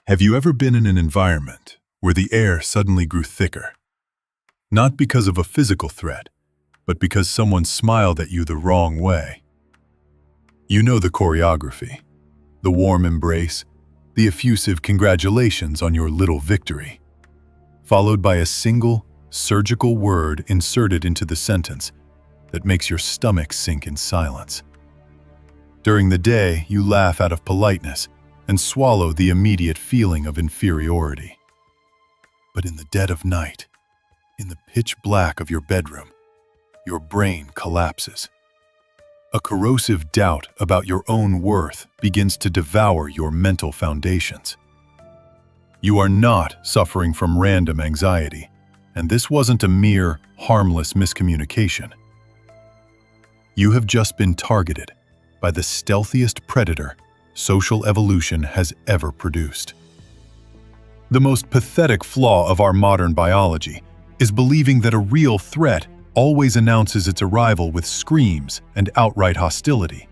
Have you ever been in an environment where the air suddenly grew thicker? Not because of a physical threat, but because someone smiled at you the wrong way. You know the choreography, the warm embrace, the effusive congratulations on your little victory, followed by a single, surgical word inserted into the sentence that makes your stomach sink in silence. During the day, you laugh out of politeness and swallow the immediate feeling of inferiority. But in the dead of night, in the pitch black of your bedroom, your brain collapses. A corrosive doubt about your own worth begins to devour your mental foundations. You are not suffering from random anxiety, and this wasn't a mere, harmless miscommunication. You have just been targeted by the stealthiest predator social evolution has ever produced. The most pathetic flaw of our modern biology is believing that a real threat always announces its arrival with screams and outright hostility.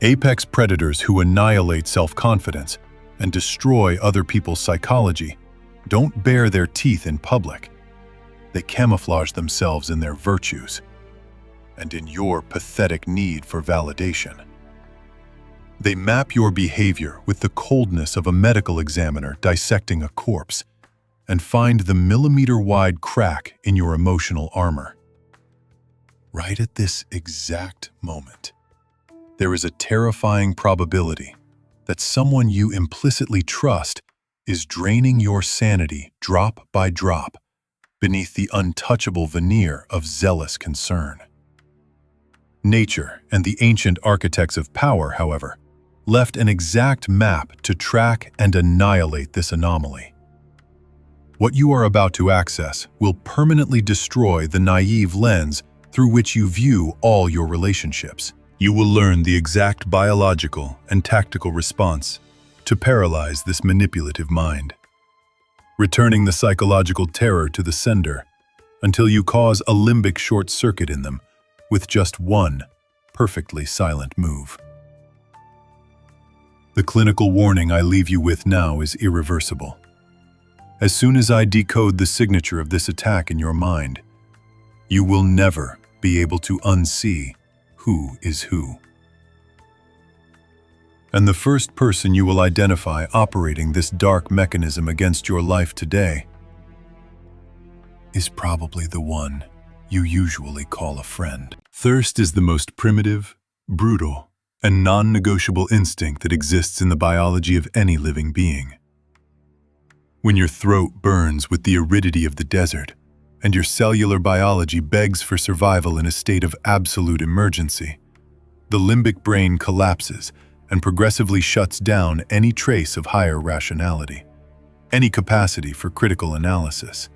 Apex predators who annihilate self-confidence and destroy other people's psychology don't bare their teeth in public. They camouflage themselves in their virtues and in your pathetic need for validation. They map your behavior with the coldness of a medical examiner dissecting a corpse and find the millimeter-wide crack in your emotional armor. Right at this exact moment, there is a terrifying probability that someone you implicitly trust is draining your sanity drop by drop beneath the untouchable veneer of zealous concern. Nature and the ancient architects of power, however, left an exact map to track and annihilate this anomaly. What you are about to access will permanently destroy the naive lens through which you view all your relationships. You will learn the exact biological and tactical response to paralyze this manipulative mind, returning the psychological terror to the sender until you cause a limbic short circuit in them with just one perfectly silent move. The clinical warning I leave you with now is irreversible. As soon as I decode the signature of this attack in your mind, you will never be able to unsee who is who. And the first person you will identify operating this dark mechanism against your life today is probably the one you usually call a friend. Thirst is the most primitive, brutal, and non-negotiable instinct that exists in the biology of any living being. When your throat burns with the aridity of the desert, and your cellular biology begs for survival in a state of absolute emergency, the limbic brain collapses and progressively shuts down any trace of higher rationality, any capacity for critical analysis,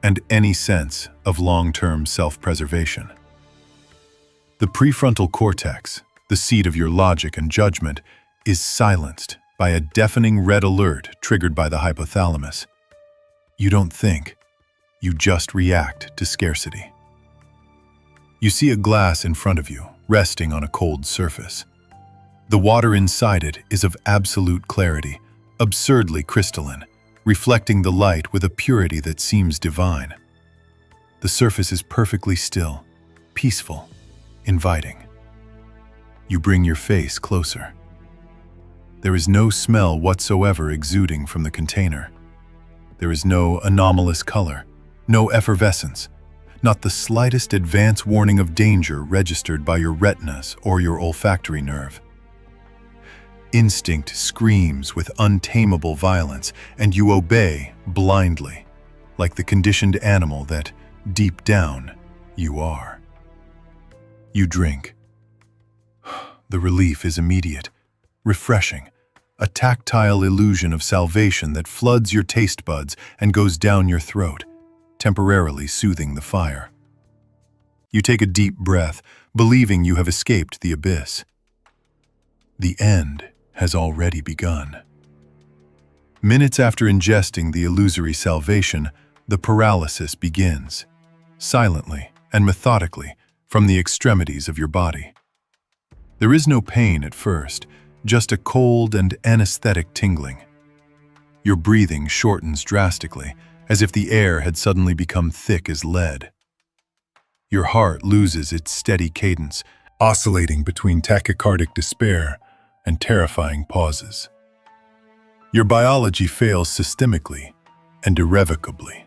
and any sense of long-term self-preservation. The prefrontal cortex, the seat of your logic and judgment, is silenced by a deafening red alert triggered by the hypothalamus. You don't think, you just react to scarcity. You see a glass in front of you, resting on a cold surface. The water inside it is of absolute clarity, absurdly crystalline, reflecting the light with a purity that seems divine. The surface is perfectly still, peaceful, inviting. You bring your face closer. There is no smell whatsoever exuding from the container. There is no anomalous color, no effervescence, not the slightest advance warning of danger registered by your retinas or your olfactory nerve. Instinct screams with untamable violence, and you obey blindly, like the conditioned animal that, deep down, you are. You drink. The relief is immediate, refreshing, a tactile illusion of salvation that floods your taste buds and goes down your throat, temporarily soothing the fire. You take a deep breath, believing you have escaped the abyss. The end has already begun. Minutes after ingesting the illusory salvation, the paralysis begins, silently and methodically, from the extremities of your body. There is no pain at first, just a cold and anesthetic tingling, Your breathing shortens drastically, as if the air had suddenly become thick as lead. Your heart loses its steady cadence, oscillating between tachycardic despair and terrifying pauses. Your biology fails systemically and irrevocably.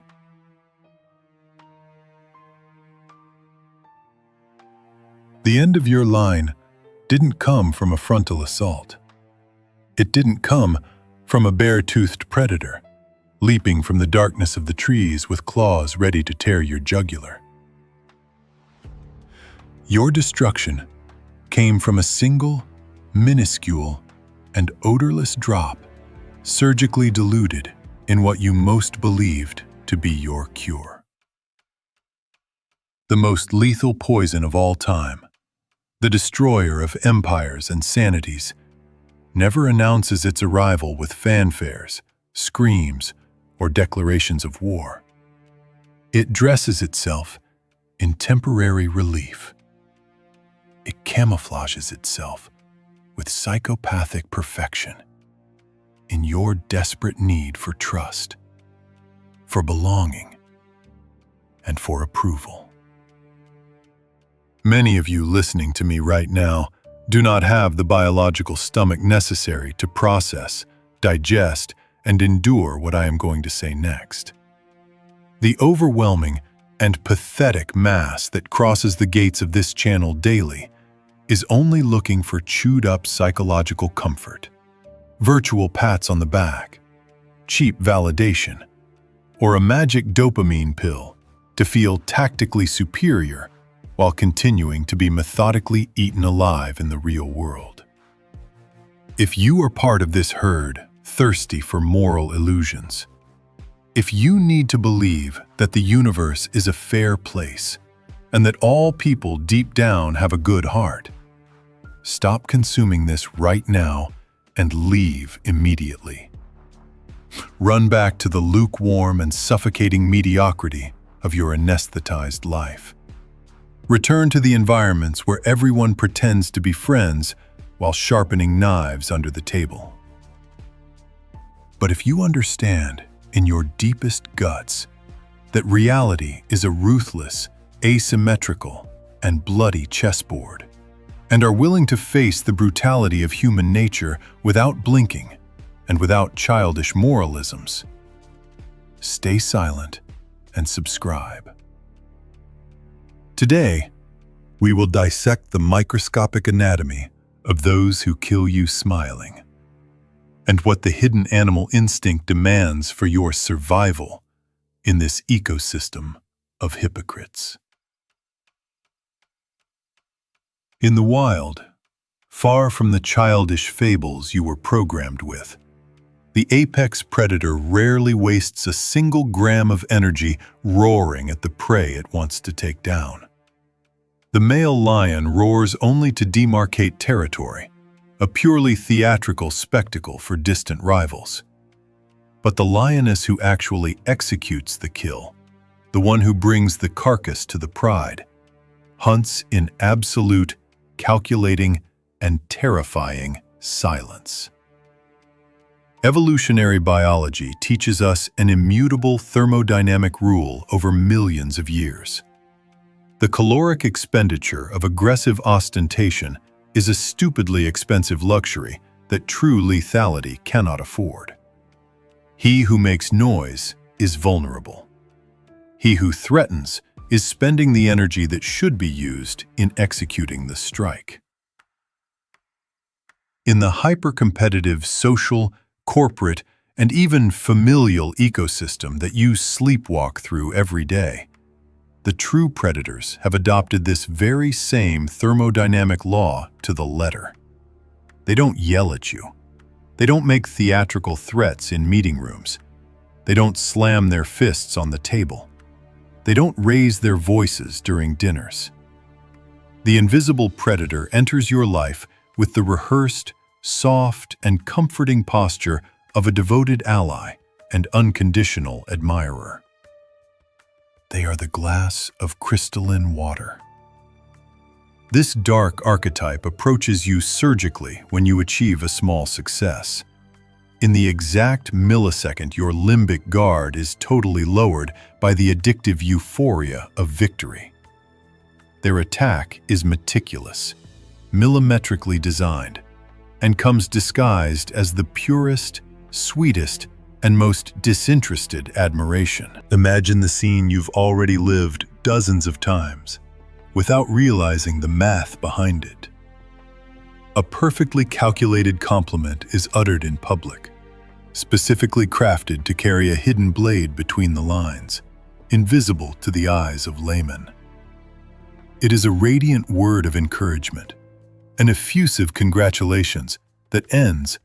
The end of your line didn't come from a frontal assault. It didn't come from a bare-toothed predator, leaping from the darkness of the trees with claws ready to tear your jugular. Your destruction came from a single, minuscule, and odorless drop, surgically diluted in what you most believed to be your cure. The most lethal poison of all time, the destroyer of empires and sanities, never announces its arrival with fanfares, screams, or declarations of war. It dresses itself in temporary relief. It camouflages itself with psychopathic perfection in your desperate need for trust, for belonging, and for approval. Many of you listening to me right now do not have the biological stomach necessary to process, digest, and endure what I am going to say next. The overwhelming and pathetic mass that crosses the gates of this channel daily is only looking for chewed-up psychological comfort, virtual pats on the back, cheap validation, or a magic dopamine pill to feel tactically superior while continuing to be methodically eaten alive in the real world. If you are part of this herd thirsty for moral illusions, if you need to believe that the universe is a fair place and that all people deep down have a good heart, stop consuming this right now and leave immediately. Run back to the lukewarm and suffocating mediocrity of your anesthetized life. Return to the environments where everyone pretends to be friends while sharpening knives under the table. But if you understand in your deepest guts that reality is a ruthless, asymmetrical, and bloody chessboard, and are willing to face the brutality of human nature without blinking and without childish moralisms, stay silent and subscribe. Today, we will dissect the microscopic anatomy of those who kill you smiling, and what the hidden animal instinct demands for your survival in this ecosystem of hypocrites. In the wild, far from the childish fables you were programmed with, the apex predator rarely wastes a single gram of energy roaring at the prey it wants to take down. The male lion roars only to demarcate territory, a purely theatrical spectacle for distant rivals. But the lioness who actually executes the kill, the one who brings the carcass to the pride, hunts in absolute, calculating, and terrifying silence. Evolutionary biology teaches us an immutable thermodynamic rule over millions of years. The caloric expenditure of aggressive ostentation is a stupidly expensive luxury that true lethality cannot afford. He who makes noise is vulnerable. He who threatens is spending the energy that should be used in executing the strike. In the hyper-competitive social, corporate, and even familial ecosystem that you sleepwalk through every day, the true predators have adopted this very same thermodynamic law to the letter. They don't yell at you. They don't make theatrical threats in meeting rooms. They don't slam their fists on the table. They don't raise their voices during dinners. The invisible predator enters your life with the rehearsed, soft, and comforting posture of a devoted ally and unconditional admirer. They are the glass of crystalline water. This dark archetype approaches you surgically when you achieve a small success. in the exact millisecond your limbic guard is totally lowered by the addictive euphoria of victory. Their attack is meticulous, millimetrically designed, and comes disguised as the purest, sweetest, and most disinterested admiration. Imagine the scene you've already lived dozens of times, without realizing the math behind it. A perfectly calculated compliment is uttered in public, specifically crafted to carry a hidden blade between the lines, invisible to the eyes of laymen. It is a radiant word of encouragement, an effusive congratulations that ends,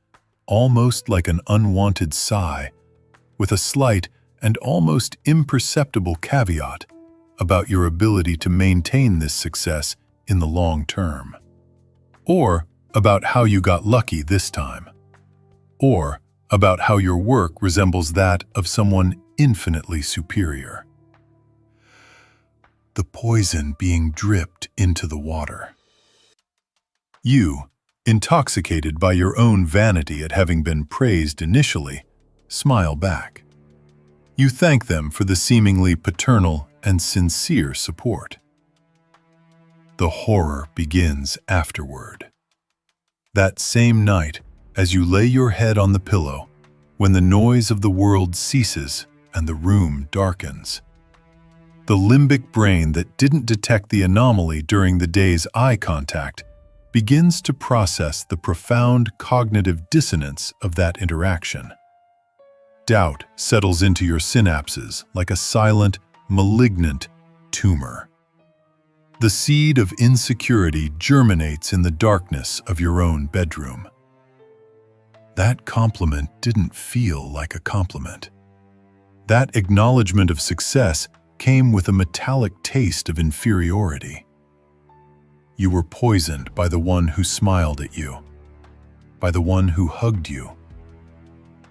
almost like an unwanted sigh, with a slight and almost imperceptible caveat about your ability to maintain this success in the long term. Or about how you got lucky this time. Or about how your work resembles that of someone infinitely superior. The poison being dripped into the water. You, intoxicated by your own vanity at having been praised initially, smile back. You thank them for the seemingly paternal and sincere support. The horror begins afterward. That same night, as you lay your head on the pillow, when the noise of the world ceases and the room darkens. The limbic brain that didn't detect the anomaly during the day's eye contact begins to process the profound cognitive dissonance of that interaction. Doubt settles into your synapses like a silent, malignant tumor. The seed of insecurity germinates in the darkness of your own bedroom. That compliment didn't feel like a compliment. That acknowledgement of success came with a metallic taste of inferiority. You were poisoned by the one who smiled at you, by the one who hugged you,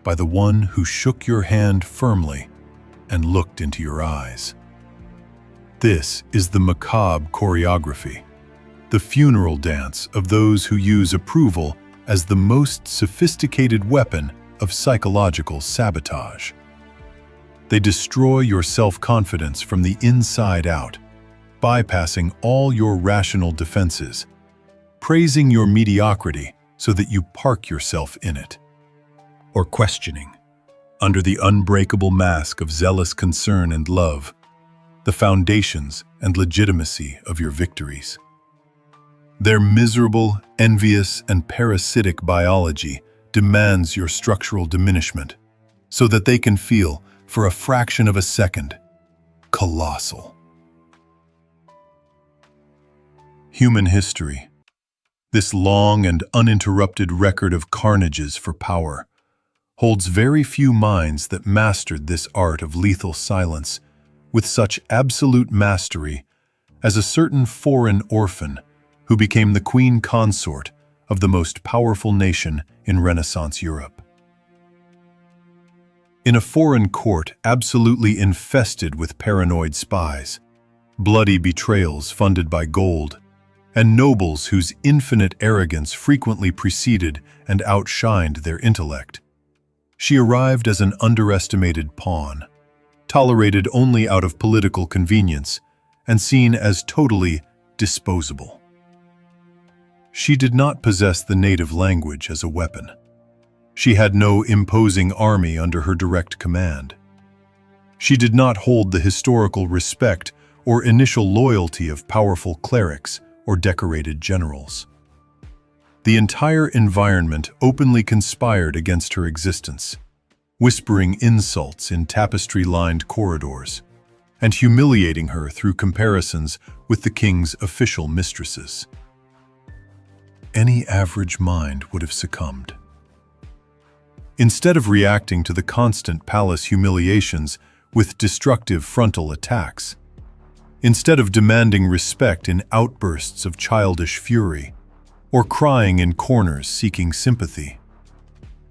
by the one who shook your hand firmly and looked into your eyes. This is the macabre choreography, the funeral dance of those who use approval as the most sophisticated weapon of psychological sabotage. They destroy your self-confidence from the inside out, bypassing all your rational defenses, praising your mediocrity so that you park yourself in it, or questioning, under the unbreakable mask of zealous concern and love, the foundations and legitimacy of your victories. Their miserable, envious, and parasitic biology demands your structural diminishment so that they can feel, for a fraction of a second, colossal. Human history, this long and uninterrupted record of carnages for power, holds very few minds that mastered this art of lethal silence with such absolute mastery as a certain foreign orphan who became the queen consort of the most powerful nation in Renaissance Europe. In a foreign court absolutely infested with paranoid spies, bloody betrayals funded by gold, and nobles whose infinite arrogance frequently preceded and outshined their intellect, she arrived as an underestimated pawn, tolerated only out of political convenience, and seen as totally disposable. She did not possess the native language as a weapon. She had no imposing army under her direct command. She did not hold the historical respect or initial loyalty of powerful clerics or decorated generals. The entire environment openly conspired against her existence, whispering insults in tapestry-lined corridors, and humiliating her through comparisons with the king's official mistresses. Any average mind would have succumbed. Instead of reacting to the constant palace humiliations with destructive frontal attacks, instead of demanding respect in outbursts of childish fury, or crying in corners seeking sympathy,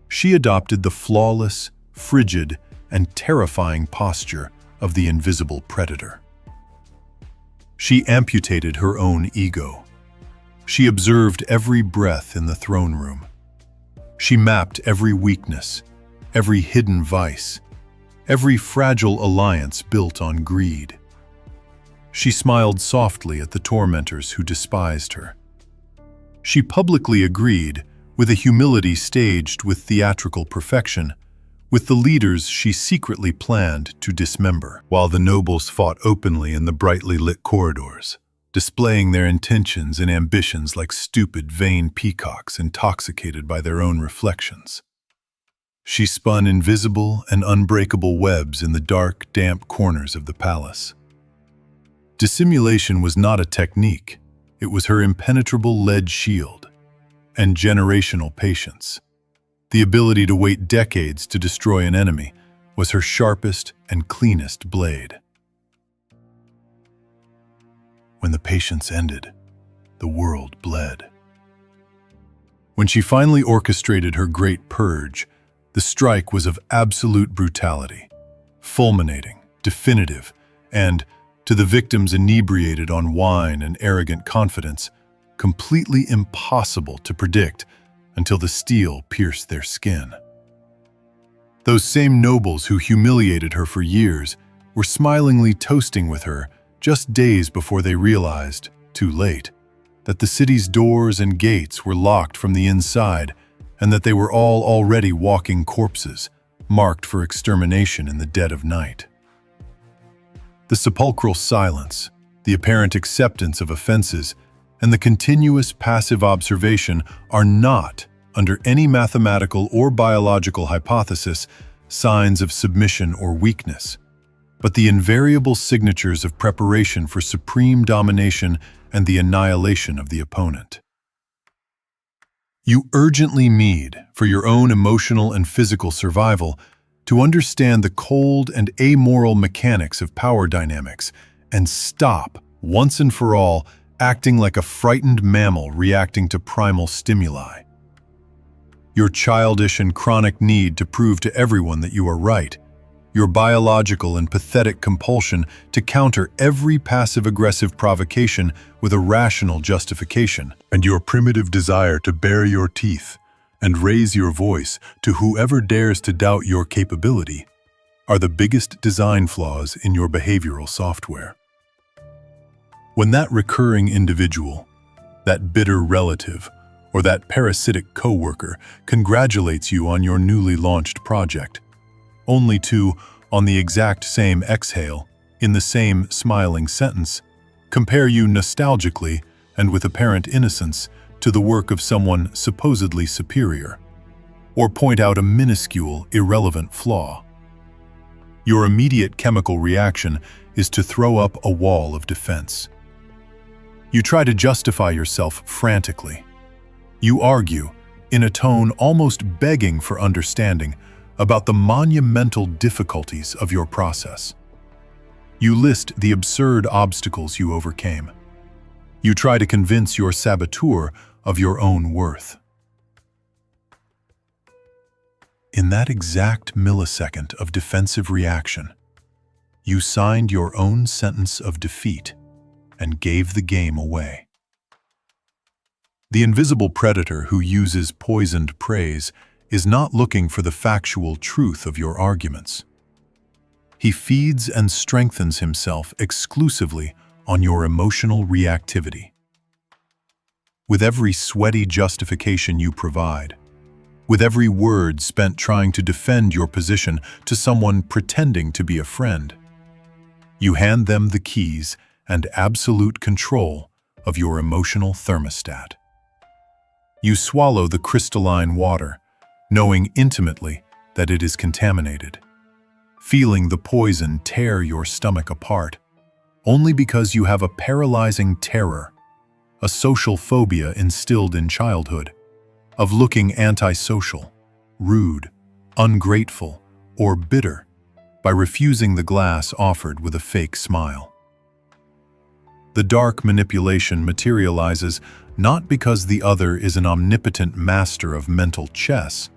she adopted the flawless, frigid, and terrifying posture of the invisible predator. She amputated her own ego. She observed every breath in the throne room. She mapped every weakness, every hidden vice, every fragile alliance built on greed. She smiled softly at the tormentors who despised her. She publicly agreed, with a humility staged with theatrical perfection, with the leaders she secretly planned to dismember, while the nobles fought openly in the brightly lit corridors, displaying their intentions and ambitions like stupid, vain peacocks intoxicated by their own reflections. She spun invisible and unbreakable webs in the dark, damp corners of the palace. Dissimulation was not a technique. It was her impenetrable lead shield and generational patience. The ability to wait decades to destroy an enemy was her sharpest and cleanest blade. When the patience ended, the world bled. When she finally orchestrated her great purge, the strike was of absolute brutality, fulminating, definitive, and, to the victims inebriated on wine and arrogant confidence, completely impossible to predict until the steel pierced their skin. Those same nobles who humiliated her for years were smilingly toasting with her just days before they realized, too late, that the city's doors and gates were locked from the inside and that they were all already walking corpses, marked for extermination in the dead of night. The sepulchral silence, the apparent acceptance of offenses, and the continuous passive observation are not, under any mathematical or biological hypothesis, signs of submission or weakness, but the invariable signatures of preparation for supreme domination and the annihilation of the opponent. You urgently need, for your own emotional and physical survival, to understand the cold and amoral mechanics of power dynamics and stop, once and for all, acting like a frightened mammal reacting to primal stimuli. Your childish and chronic need to prove to everyone that you are right, your biological and pathetic compulsion to counter every passive-aggressive provocation with a rational justification, and your primitive desire to bare your teeth and raise your voice to whoever dares to doubt your capability, are the biggest design flaws in your behavioral software. When that recurring individual, that bitter relative, or that parasitic coworker congratulates you on your newly launched project, only to, on the exact same exhale, in the same smiling sentence, compare you nostalgically and with apparent innocence to the work of someone supposedly superior, or point out a minuscule, irrelevant flaw. Your immediate chemical reaction is to throw up a wall of defense. You try to justify yourself frantically. You argue, in a tone almost begging for understanding, about the monumental difficulties of your process. You list the absurd obstacles you overcame. You try to convince your saboteur of your own worth. In that exact millisecond of defensive reaction, you signed your own sentence of defeat and gave the game away. The invisible predator who uses poisoned praise is not looking for the factual truth of your arguments. He feeds and strengthens himself exclusively on your emotional reactivity. With every sweaty justification you provide, with every word spent trying to defend your position to someone pretending to be a friend, you hand them the keys and absolute control of your emotional thermostat. You swallow the crystalline water, knowing intimately that it is contaminated, feeling the poison tear your stomach apart, only because you have a paralyzing terror, a social phobia instilled in childhood, of looking antisocial, rude, ungrateful, or bitter by refusing the glass offered with a fake smile. The dark manipulation materializes not because the other is an omnipotent master of mental chess,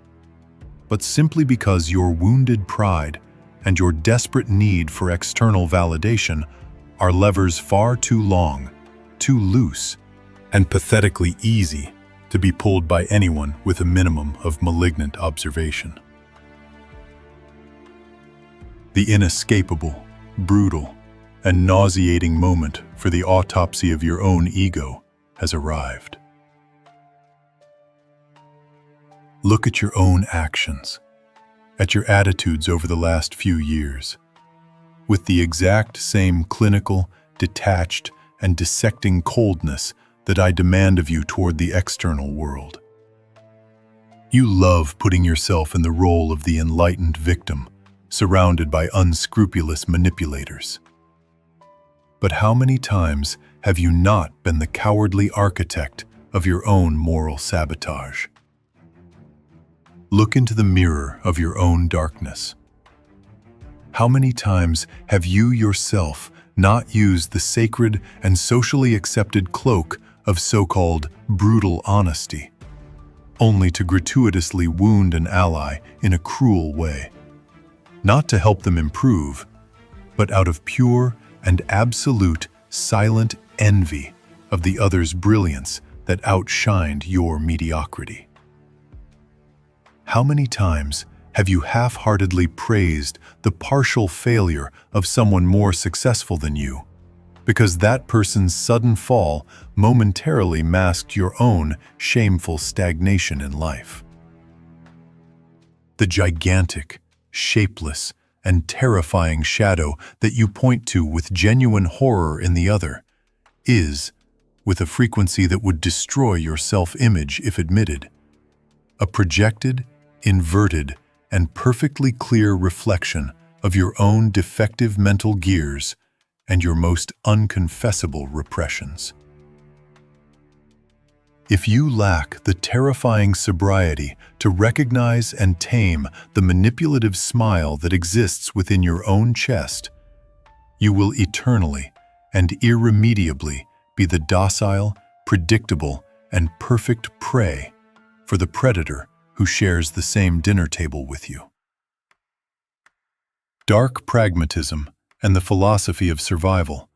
but simply because your wounded pride and your desperate need for external validation are levers far too long, too loose, and pathetically easy to be pulled by anyone with a minimum of malignant observation. The inescapable, brutal, and nauseating moment for the autopsy of your own ego has arrived. Look at your own actions, at your attitudes over the last few years. With the exact same clinical, detached, and dissecting coldness that I demand of you toward the external world. You love putting yourself in the role of the enlightened victim, surrounded by unscrupulous manipulators. But how many times have you not been the cowardly architect of your own moral sabotage? Look into the mirror of your own darkness. How many times have you yourself not used the sacred and socially accepted cloak of so-called brutal honesty, only to gratuitously wound an ally in a cruel way, not to help them improve, but out of pure and absolute silent envy of the other's brilliance that outshined your mediocrity? How many times have you half-heartedly praised the partial failure of someone more successful than you, because that person's sudden fall momentarily masked your own shameful stagnation in life? The gigantic, shapeless, and terrifying shadow that you point to with genuine horror in the other is, with a frequency that would destroy your self-image if admitted, a projected, inverted, and perfectly clear reflection of your own defective mental gears and your most unconfessable repressions. If you lack the terrifying sobriety to recognize and tame the manipulative smile that exists within your own chest, you will eternally and irremediably be the docile, predictable, and perfect prey for the predator who shares the same dinner table with you. Dark pragmatism and the philosophy of survival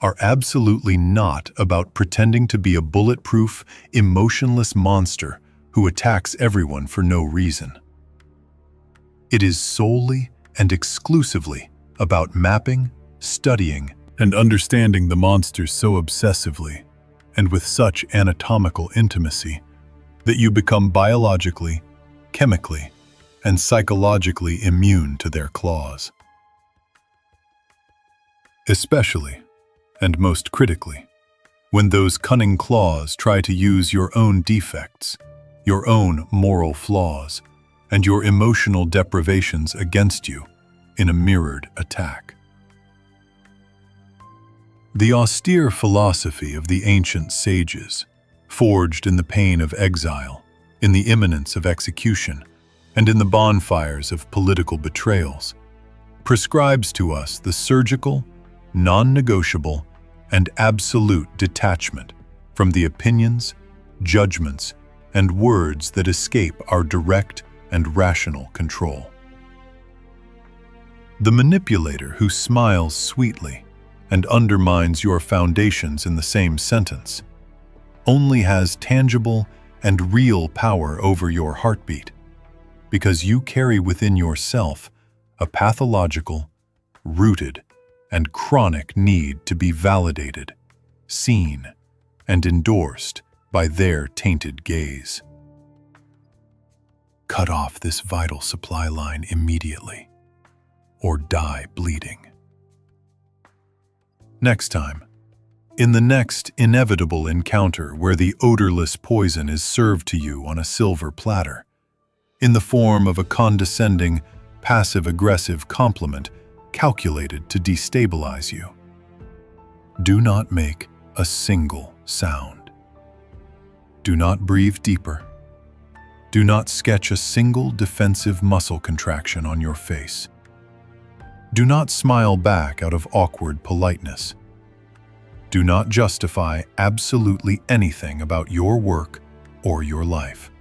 are absolutely not about pretending to be a bulletproof, emotionless monster who attacks everyone for no reason. It is solely and exclusively about mapping, studying, and understanding the monsters so obsessively and with such anatomical intimacy that you become biologically, chemically, and psychologically immune to their claws. Especially, and most critically, when those cunning claws try to use your own defects, your own moral flaws, and your emotional deprivations against you in a mirrored attack. The austere philosophy of the ancient sages, forged in the pain of exile, in the imminence of execution, and in the bonfires of political betrayals, prescribes to us the surgical, non-negotiable, and absolute detachment from the opinions, judgments, and words that escape our direct and rational control. The manipulator who smiles sweetly and undermines your foundations in the same sentence only has tangible and real power over your heartbeat, because you carry within yourself a pathological, rooted, and chronic need to be validated, seen, and endorsed by their tainted gaze. Cut off this vital supply line immediately, or die bleeding. Next time, in the next inevitable encounter where the odorless poison is served to you on a silver platter, in the form of a condescending, passive-aggressive compliment calculated to destabilize you, do not make a single sound. Do not breathe deeper. Do not sketch a single defensive muscle contraction on your face. Do not smile back out of awkward politeness. Do not justify absolutely anything about your work or your life.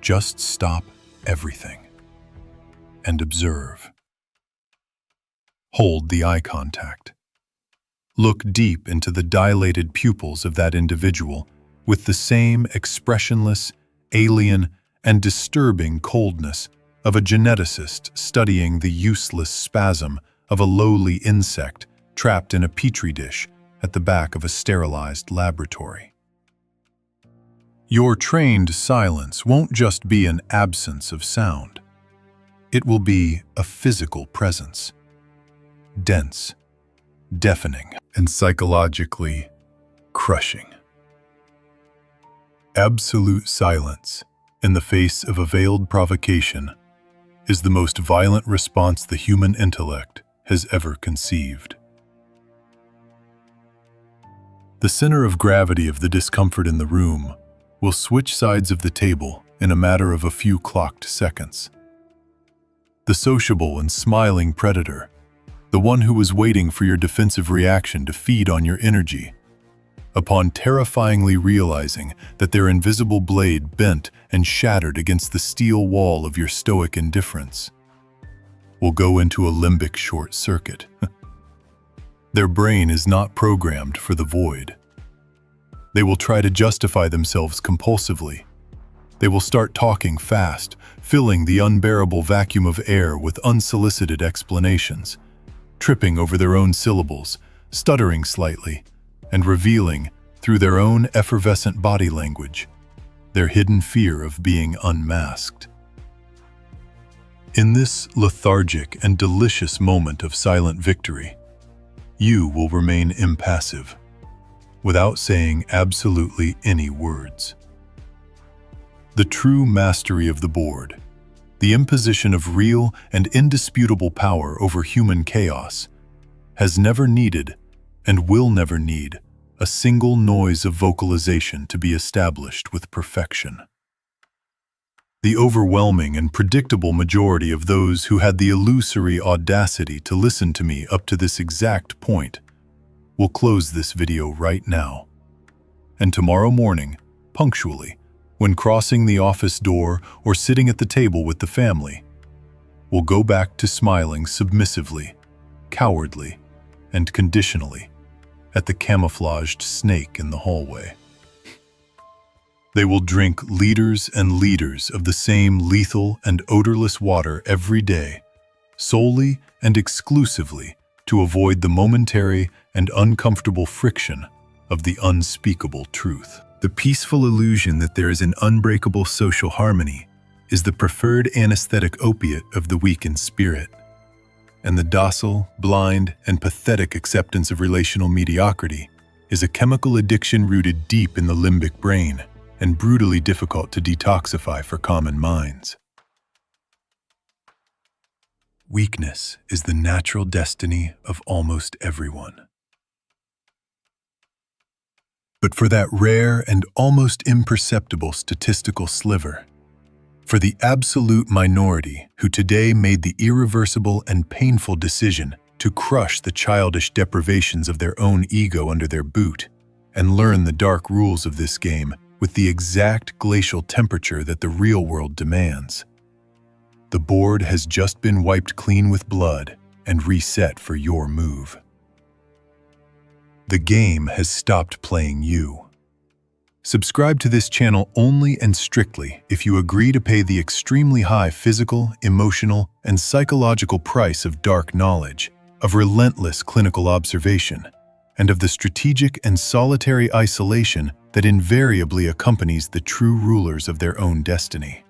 Just stop everything and observe. Hold the eye contact. Look deep into the dilated pupils of that individual with the same expressionless, alien, and disturbing coldness of a geneticist studying the useless spasm of a lowly insect trapped in a petri dish at the back of a sterilized laboratory. Your trained silence won't just be an absence of sound. It will be a physical presence, dense, deafening, and psychologically crushing. Absolute silence in the face of a veiled provocation is the most violent response the human intellect has ever conceived. The center of gravity of the discomfort in the room will switch sides of the table in a matter of a few clocked seconds. The sociable and smiling predator, the one who was waiting for your defensive reaction to feed on your energy, upon terrifyingly realizing that their invisible blade bent and shattered against the steel wall of your stoic indifference, will go into a limbic short circuit. Their brain is not programmed for the void. They will try to justify themselves compulsively. They will start talking fast, filling the unbearable vacuum of air with unsolicited explanations, tripping over their own syllables, stuttering slightly, and revealing, through their own effervescent body language, their hidden fear of being unmasked. In this lethargic and delicious moment of silent victory, you will remain impassive, without saying absolutely any words. The true mastery of the board, the imposition of real and indisputable power over human chaos, has never needed and will never need a single noise of vocalization to be established with perfection. The overwhelming and predictable majority of those who had the illusory audacity to listen to me up to this exact point will close this video right now. And tomorrow morning, punctually, when crossing the office door or sitting at the table with the family, will go back to smiling submissively, cowardly, and conditionally at the camouflaged snake in the hallway. They will drink liters and liters of the same lethal and odorless water every day, solely and exclusively to avoid the momentary and uncomfortable friction of the unspeakable truth. The peaceful illusion that there is an unbreakable social harmony is the preferred anesthetic opiate of the weakened spirit, and the docile, blind, and pathetic acceptance of relational mediocrity is a chemical addiction rooted deep in the limbic brain and brutally difficult to detoxify for common minds. Weakness is the natural destiny of almost everyone. But for that rare and almost imperceptible statistical sliver, for the absolute minority who today made the irreversible and painful decision to crush the childish deprivations of their own ego under their boot and learn the dark rules of this game with the exact glacial temperature that the real world demands, the board has just been wiped clean with blood and reset for your move. The game has stopped playing you. Subscribe to this channel only and strictly if you agree to pay the extremely high physical, emotional, and psychological price of dark knowledge, of relentless clinical observation, and of the strategic and solitary isolation that invariably accompanies the true rulers of their own destiny.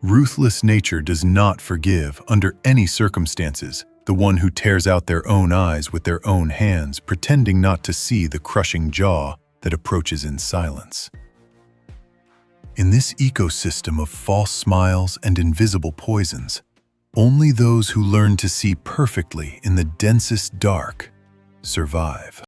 Ruthless nature does not forgive, under any circumstances, the one who tears out their own eyes with their own hands, pretending not to see the crushing jaw that approaches in silence. In this ecosystem of false smiles and invisible poisons, only those who learn to see perfectly in the densest dark survive.